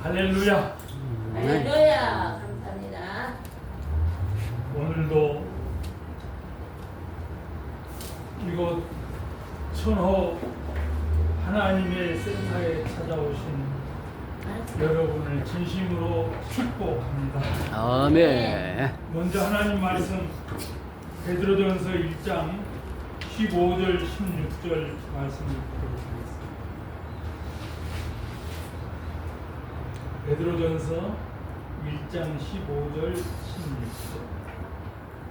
할렐루야. 할렐루야. 감사합니다. 오늘도 이곳 천호 하나님의 센터에 찾아오신 여러분을 진심으로 축복합니다. 아멘. 먼저 하나님 말씀 베드로전서 1장 15절 16절 말씀을 듣도록 하겠습니다. 베드로전서 1장 15절 16절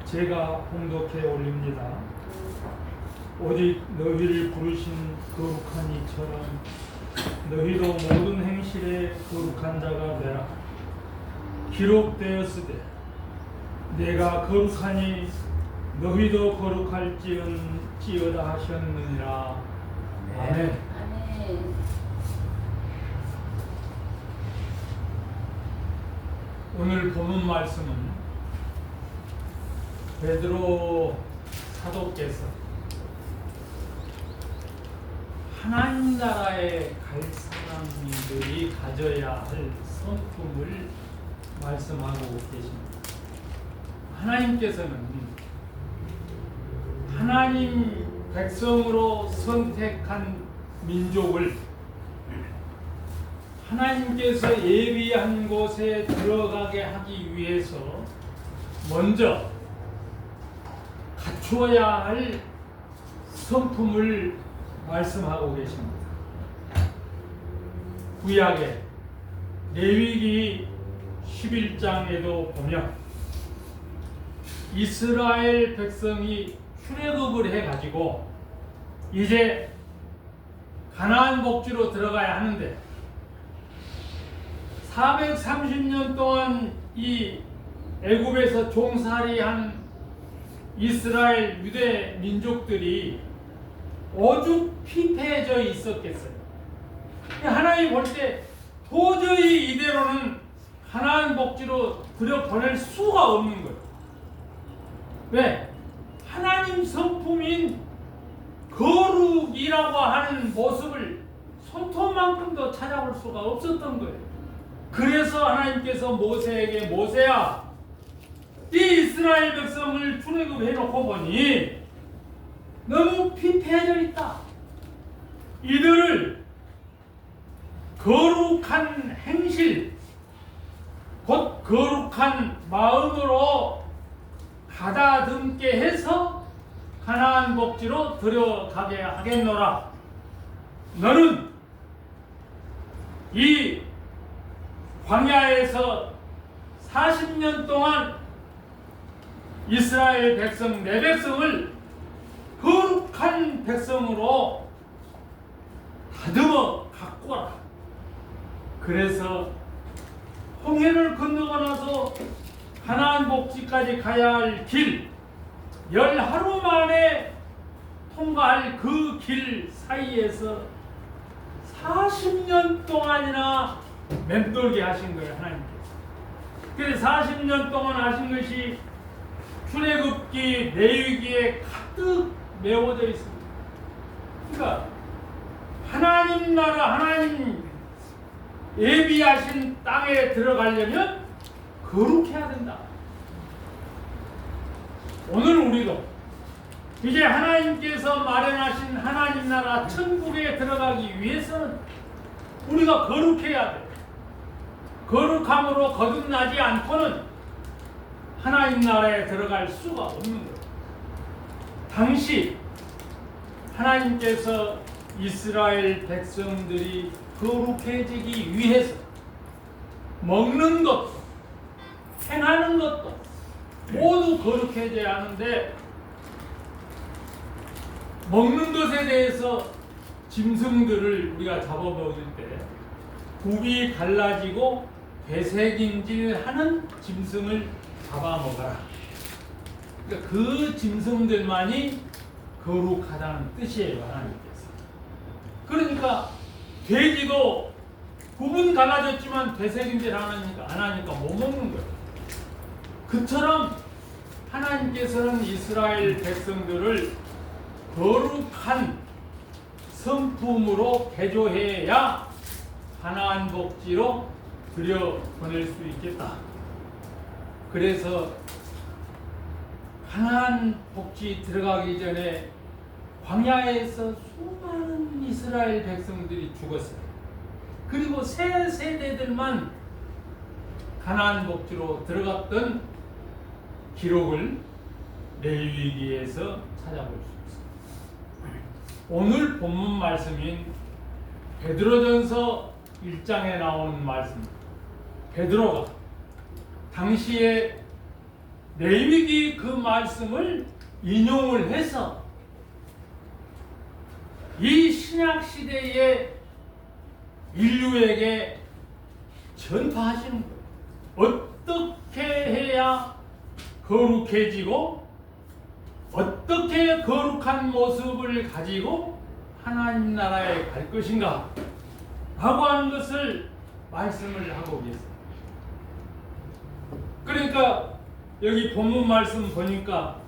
제가 봉독해 올립니다. 오직 너희를 부르신 거룩한 이처럼 너희도 모든 행실에 거룩한 자가 되라. 기록되었으되 내가 거룩하니 너희도 거룩할지어다 하셨느니라. 아멘. 아멘. 오늘 본문 말씀은 베드로 사도께서 하나님 나라에 갈 사람들이 가져야 할 성품을 말씀하고 계십니다. 하나님께서는 하나님 백성으로 선택한 민족을 하나님께서 예비한 곳에 들어가게 하기 위해서 먼저 갖추어야 할 성품을 말씀하고 계십니다. 구약의 레위기 11장에도 보면 이스라엘 백성이 출애굽을 해가지고 이제 가나안 복지로 들어가야 하는데 430년 동안 이 애굽에서 종살이한 이스라엘 유대 민족들이 오죽 피폐해져 있었겠어요. 하나님 볼 때 도저히 이대로는 가나안 복지로 들여보낼 수가 없는 거예요. 왜? 하나님 성품인 거룩이라고 하는 모습을 손톱만큼도 찾아볼 수가 없었던 거예요. 그래서 하나님께서 모세에게 모세야, 이 이스라엘 백성을 출애굽해놓고 보니 너무 피폐해져 있다. 이들을 거룩한 행실, 곧 거룩한 마음으로 가다듬게 해서 가나안 복지로 들어가게 하겠노라. 너는 이 광야에서 40년 동안 이스라엘 백성, 내 백성을 거룩한 백성으로 다듬어 가꾸어라. 그래서 홍해를 건너고 나서 가나안 복지까지 가야 할 길, 10하루 만에 통과할 그 길 사이에서 40년 동안이나 맴돌게 하신 거예요, 하나님께서. 그래서 40년 동안 하신 것이 출애굽기, 레위기에 가득 메워져 있습니다. 그러니까 하나님 나라, 하나님 예비하신 땅에 들어가려면 거룩해야 된다. 오늘 우리도 이제 하나님께서 마련하신 하나님 나라 천국에 들어가기 위해서는 우리가 거룩해야 돼. 거룩함으로 거듭나지 않고는 하나님 나라에 들어갈 수가 없는 거예요. 당시 하나님께서 이스라엘 백성들이 거룩해지기 위해서 먹는 것도 행하는 것도 모두 거룩해져야 하는데, 먹는 것에 대해서 짐승들을 우리가 잡아먹을 때 굽이 갈라지고 되새김질하는 짐승을 잡아먹어라. 그러니까 그 짐승들만이 거룩하다는 뜻이에요, 하나님께서. 그러니까 돼지도 굽은 갈라졌지만 되새김질 안 하니까 못 먹는 거예요. 그처럼 하나님께서는 이스라엘 백성들을 거룩한 성품으로 개조해야 가나안 복지로 들여보낼 수 있겠다. 그래서 가나안 복지 들어가기 전에 광야에서 수많은 이스라엘 백성들이 죽었어요. 그리고 새 세대들만 가나안 복지로 들어갔던 기록을 레위기에서 찾아볼 수 있습니다. 오늘 본문 말씀인 베드로전서 1장에 나오는 말씀, 베드로가 당시에 레위기 그 말씀을 인용을 해서 이 신약 시대의 인류에게 전파하시는 거예요. 어떻게 해야 거룩해지고 어떻게 거룩한 모습을 가지고 하나님 나라에 갈 것인가 라고 하는 것을 말씀을 하고 계세요. 그러니까 여기 본문 말씀 보니까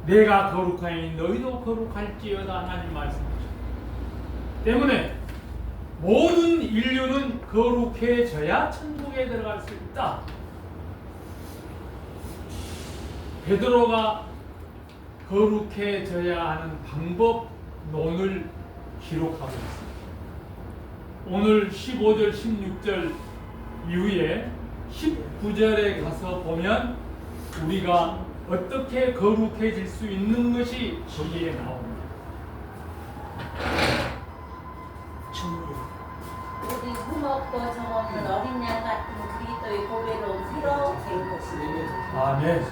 내가 거룩하니 너희도 거룩할지어다 하나님 말씀하셨기 때문에 모든 인류는 거룩해져야 천국에 들어갈 수 있다. 베드로가 거룩해져야 하는 방법론을 기록하고 있습니다. 오늘 15절, 16절 이후에 19절에 가서 보면 우리가 어떻게 거룩해질 수 있는 것이 거기에 나옵니다. 우리 흠없고 정없는 어린 양 같은 그리스도의 보배로운 피로 된 것입니다. 아멘.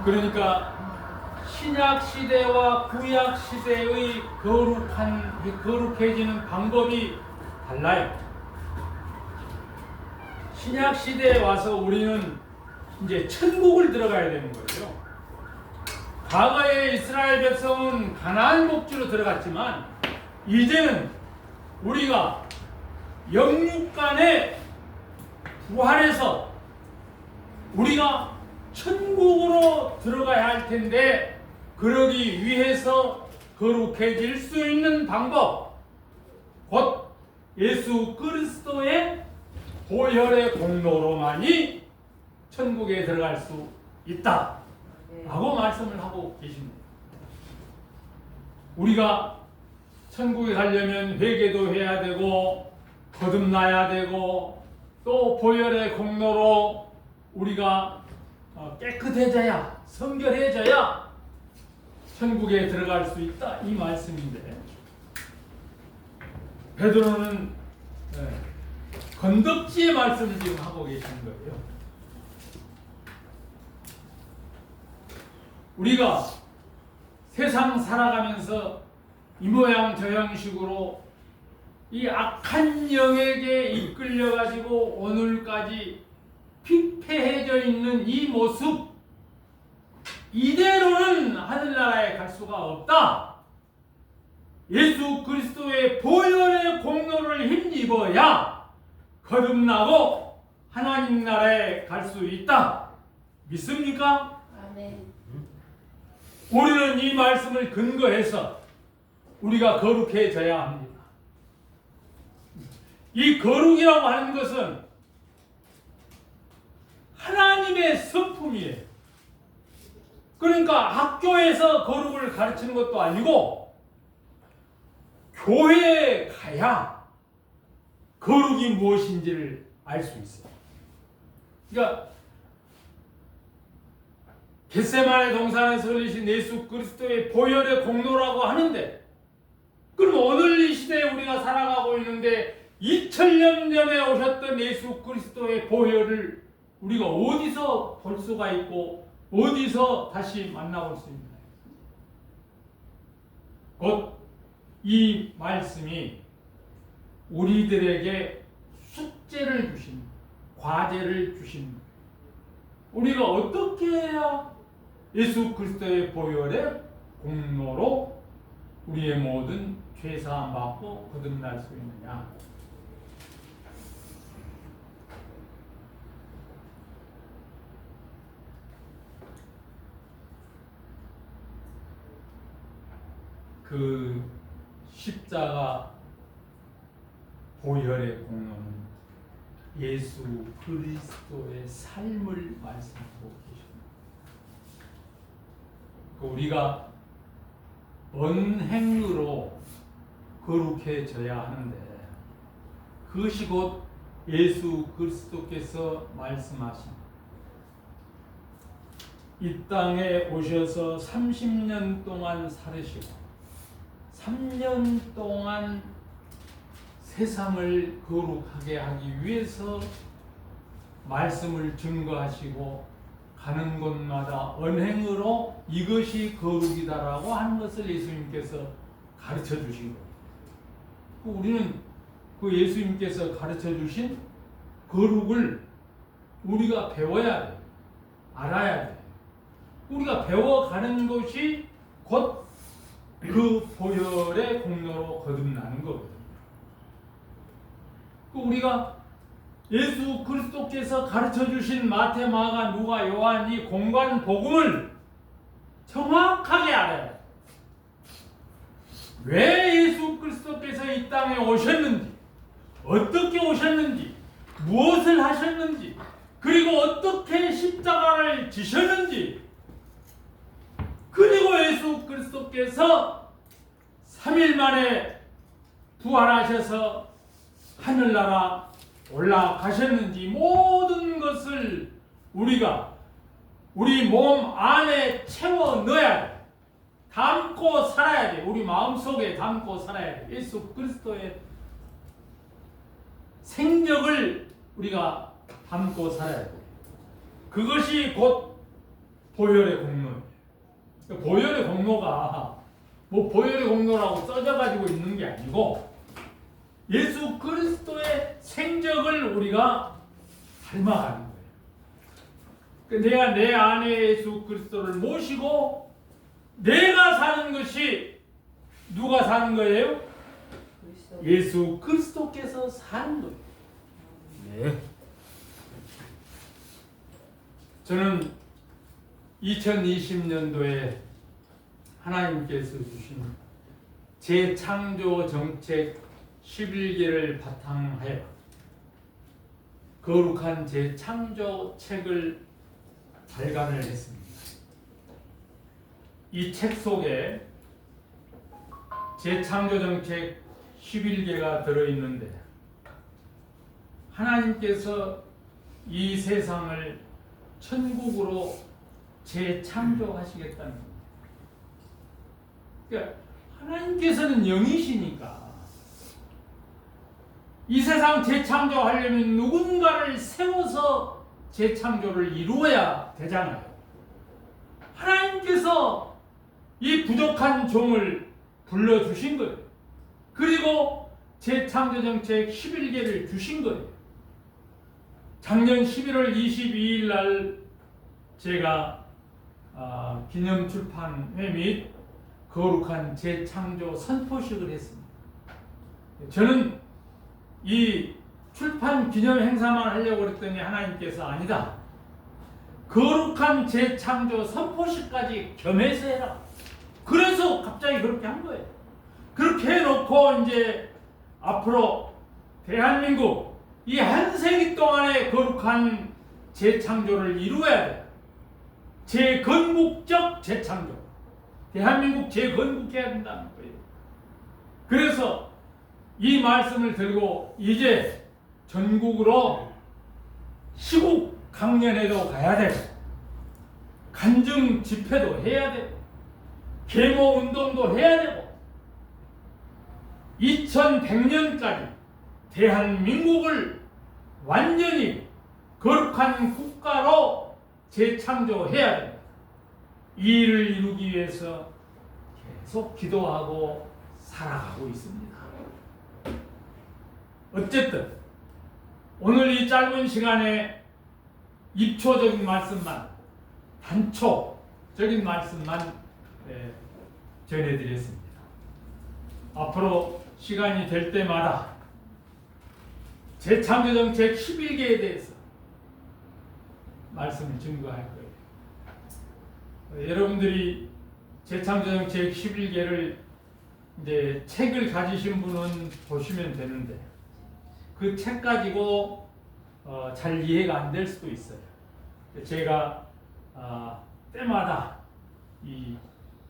그러니까 신약 시대와 구약 시대의 거룩해지는 방법이 달라요. 신약 시대에 와서 우리는 이제 천국을 들어가야 되는 거죠. 과거에 이스라엘 백성은 가나안 복지로 들어갔지만 이제는 우리가 영육간에 부활해서 우리가 천국으로 들어가야 할 텐데 그러기 위해서 거룩해질 수 있는 방법 곧 예수 그리스도의 보혈의 공로로만이 천국에 들어갈 수 있다 라고 말씀을 하고 계십니다. 우리가 천국에 가려면 회개도 해야 되고 거듭나야 되고 또 보혈의 공로로 우리가 깨끗해져야 성결해져야 천국에 들어갈 수 있다 이 말씀인데 베드로는 건덕지의 말씀을 지금 하고 계시는 거예요. 우리가 세상 살아가면서 이 모양 저 형식으로 이 악한 영에게 이끌려 가지고 오늘까지 피폐해져 있는 이 모습 이대로는 하늘나라에 갈 수가 없다. 예수 그리스도의 보혈의 공로를 힘입어야 거듭나고 하나님 나라에 갈 수 있다. 믿습니까? 아멘. 우리는 이 말씀을 근거해서 우리가 거룩해져야 합니다. 이 거룩이라고 하는 것은 하나님의 성품이에요. 그러니까 학교에서 거룩을 가르치는 것도 아니고 교회에 가야 거룩이 무엇인지를 알 수 있어요. 그러니까 겟세마네 동산에서 흘리신 예수 그리스도의 보혈의 공로라고 하는데 그럼 오늘 이 시대에 우리가 살아가고 있는데 2000년 전에 오셨던 예수 그리스도의 보혈을 우리가 어디서 볼 수가 있고 어디서 다시 만나볼 수 있나요? 곧 이 말씀이 우리들에게 숙제를 주신 과제를 주신 우리가 어떻게 해야 예수 그리스도의 보혈의 공로로 우리의 모든 죄 사함 받고 거듭날 수 있느냐? 그 십자가 보혈의 공로는 예수 그리스도의 삶을 말씀하고 계십니다. 우리가 언행으로 거룩해져야 하는데 그것이 곧 예수 그리스도께서 말씀하신 이 땅에 오셔서 30년 동안 살으시고 3년 동안 세상을 거룩하게 하기 위해서 말씀을 증거하시고 가는 곳마다 언행으로 이것이 거룩이다라고 하는 것을 예수님께서 가르쳐 주신 거예요. 우리는 그 예수님께서 가르쳐 주신 거룩을 우리가 배워야 돼. 알아야 돼. 우리가 배워가는 것이 곧 그 보혈의 공로로 거듭나는 거거든요. 우리가 예수 그리스도께서 가르쳐 주신 마태, 마가, 누가, 요한 이 공간 복음을 정확하게 알아야 돼. 왜 예수 그리스도께서 이 땅에 오셨는지, 어떻게 오셨는지, 무엇을 하셨는지, 그리고 어떻게 십자가를 지셨는지, 그리고 예수 그리스도께서 3일 만에 부활하셔서 하늘나라 올라가셨는지 모든 것을 우리가 우리 몸 안에 채워 넣어야 돼. 담고 살아야 돼. 우리 마음속에 담고 살아야 돼. 예수 그리스도의 생적을 우리가 담고 살아야 돼. 그것이 곧 보혈의 공로예요. 보혈의 공로가 뭐 보혈의 공로라고 써져 가지고 있는 게 아니고 예수 그리스도의 생적을 우리가 닮아가는 거예요. 내가 내 안에 예수 그리스도를 모시고 내가 사는 것이 누가 사는 거예요? 예수 그리스도께서 사는 거예요. 네. 저는 2020년도에 하나님께서 주신 재창조 정책 11개를 바탕하여 거룩한 재창조 책을 발간을 했습니다. 이 책 속에 재창조 정책 11개가 들어있는데 하나님께서 이 세상을 천국으로 재창조하시겠다는 겁니다. 그러니까 하나님께서는 영이시니까 이 세상 재창조하려면 누군가를 세워서 재창조를 이루어야 되잖아요. 하나님께서 이 부족한 종을 불러주신 거예요. 그리고 재창조 정책 11개를 주신 거예요. 작년 11월 22일 날 제가 기념 출판회 및 거룩한 재창조 선포식을 했습니다. 저는 이 출판 기념 행사만 하려고 그랬더니 하나님께서 아니다. 거룩한 재창조 선포식까지 겸해서 해라. 그래서 갑자기 그렇게 한 거예요. 그렇게 해놓고 이제 앞으로 대한민국 이 한 세기 동안의 거룩한 재창조를 이루어야 돼. 재건국적 재창조. 대한민국 재건국해야 된다는 거예요. 그래서 이 말씀을 들고 이제 전국으로 시국 강연회도 가야 되고 간증 집회도 해야 되고 계모 운동도 해야 되고 2100년까지 대한민국을 완전히 거룩한 국가로 재창조해야 됩니다. 이 일을 이루기 위해서 계속 기도하고 살아가고 있습니다. 어쨌든 오늘 이 짧은 시간에 입초적인 말씀만, 단초적인 말씀만 전해드렸습니다. 앞으로 시간이 될 때마다 재창조정책 11개에 대해서 말씀을 증거할 거예요. 여러분들이 재창조정책 11개를 이제 책을 가지신 분은 보시면 되는데 그 책 가지고 잘 이해가 안 될 수도 있어요. 제가 때마다 이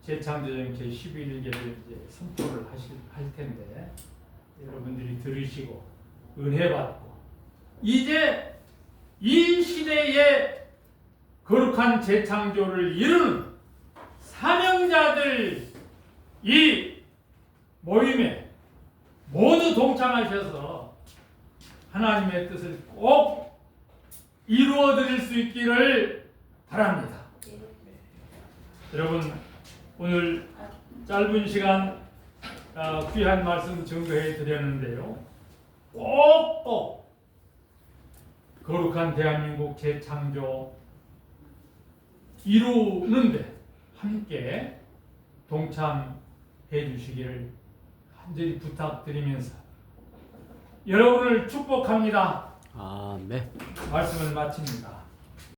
재창조정 제11일계를 이제 선포를 할 텐데 여러분들이 들으시고 은혜 받고 이제 이 시대의 거룩한 재창조를 이루는 사명자들 이 모임에 모두 동참하셔서 하나님의 뜻을 꼭 이루어 드릴 수 있기를 바랍니다. 여러분 오늘 짧은 시간 귀한 말씀 증거해 드렸는데요. 꼭꼭 거룩한 대한민국 재창조 이루는데 함께 동참해 주시기를 간절히 부탁드리면서 여러분을 축복합니다. 아멘. 말씀을 마칩니다.